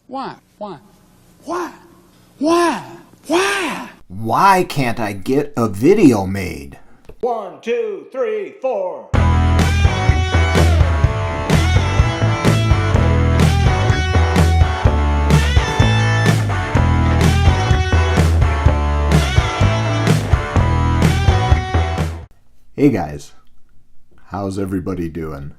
Why? Why? Why? Why? Why? Why can't I get a video made? 1, 2, 3, 4. Hey guys, how's everybody doing?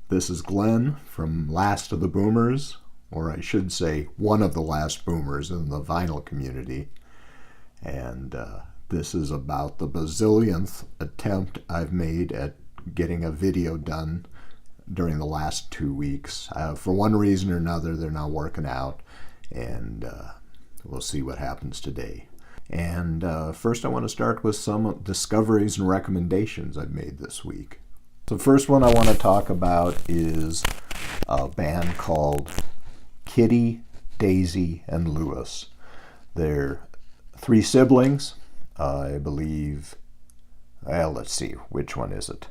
This is Glenn from Last of the Boomers, or I should say one of the last boomers in the vinyl community. And this is about the bazillionth attempt I've made at getting a video done during the last 2 weeks. For one reason or another, they're not working out, and we'll see what happens today. And first I want to start with some discoveries and recommendations I've made this week. The first one I want to talk about is a band called Kitty, Daisy, and Lewis. They're 3 siblings, I believe. Well, let's see, which one is it?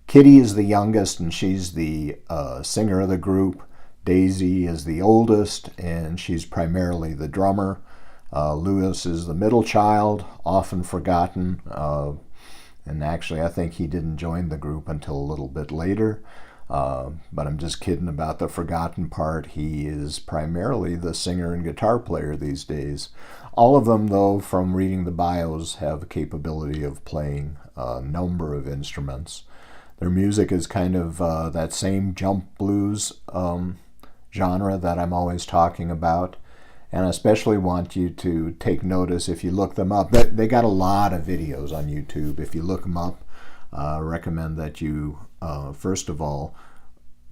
Kitty is the youngest, and she's the singer of the group. Daisy is the oldest, and she's primarily the drummer. Lewis is the middle child, often forgotten, and actually I think he didn't join the group until a little bit later, but I'm just kidding about the forgotten part. He is primarily the singer and guitar player these days. All of them, though, from reading the bios, have the capability of playing a number of instruments. Their music is kind of that same jump blues genre that I'm always talking about. And I especially want you to take notice if you look them up. They got a lot of videos on YouTube. If you look them up, I recommend that you, first of all,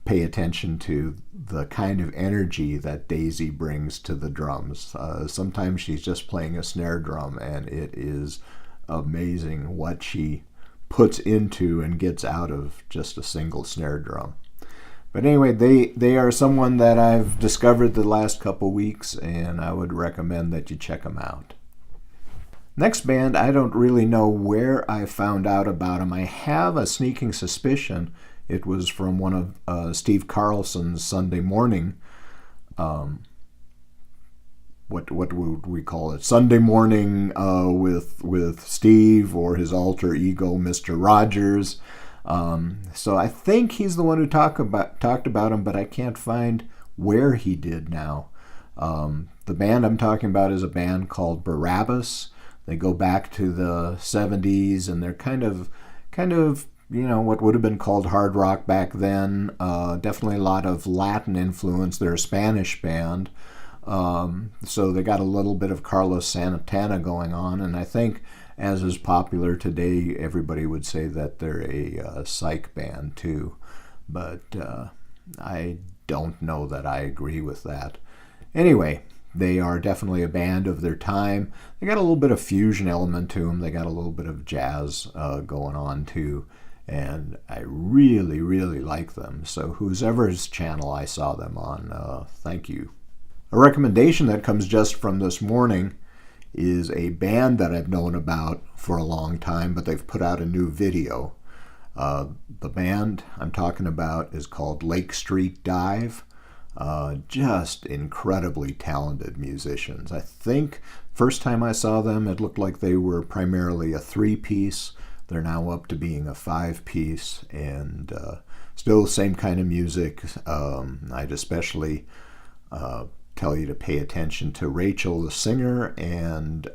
pay attention to the kind of energy that Daisy brings to the drums. Sometimes she's just playing a snare drum, and it is amazing what she puts into and gets out of just a single snare drum. But anyway, they are someone that I've discovered the last couple weeks, and I would recommend that you check them out. Next band, I don't really know where I found out about them. I have a sneaking suspicion it was from one of Steve Carlson's Sunday morning, what would we call it? Sunday morning with Steve, or his alter ego, Mr. Rogers. So I think he's the one who talked about him, but I can't find where he did now. The band I'm talking about is a band called Barabbas. They go back to the 70s, and they're kind of what would have been called hard rock back then. Definitely a lot of Latin influence. They're a Spanish band, so they got a little bit of Carlos Santana going on, and I think, as is popular today, everybody would say that they're a psych band too, but I don't know that I agree with that. Anyway, they are definitely a band of their time. They got a little bit of fusion element to them. They got a little bit of jazz going on too, and I really, really like them. So whoever's channel I saw them on, thank you. A recommendation that comes just from this morning is a band that I've known about for a long time, but they've put out a new video. The band I'm talking about is called Lake Street Dive. Just incredibly talented musicians. I think first time I saw them, it looked like they were primarily a 3-piece. They're now up to being a 5-piece, and still the same kind of music. I'd especially tell you to pay attention to Rachel, the singer, and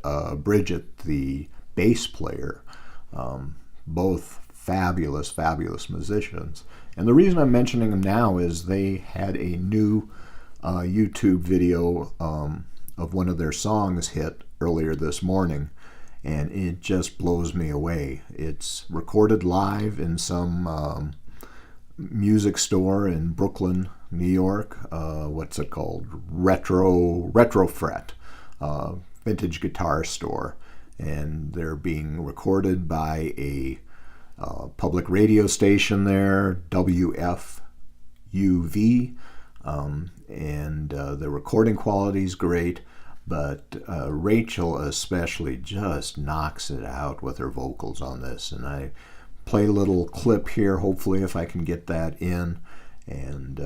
Bridget, the bass player. Both fabulous, fabulous musicians. And the reason I'm mentioning them now is they had a new YouTube video of one of their songs hit earlier this morning, and it just blows me away. It's recorded live in some music store in Brooklyn, New York. What's it called? Retrofret, vintage guitar store, and they're being recorded by a public radio station there, WFUV, and the recording quality is great, but Rachel especially just knocks it out with her vocals on this, and I play a little clip here, hopefully, if I can get that in. And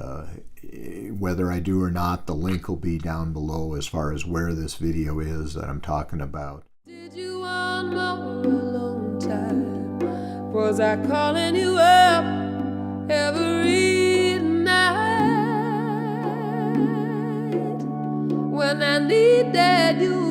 whether I do or not, the link will be down below as far as where this video is that I'm talking about. Did you want more alone time? Was I calling you up every night when I needed you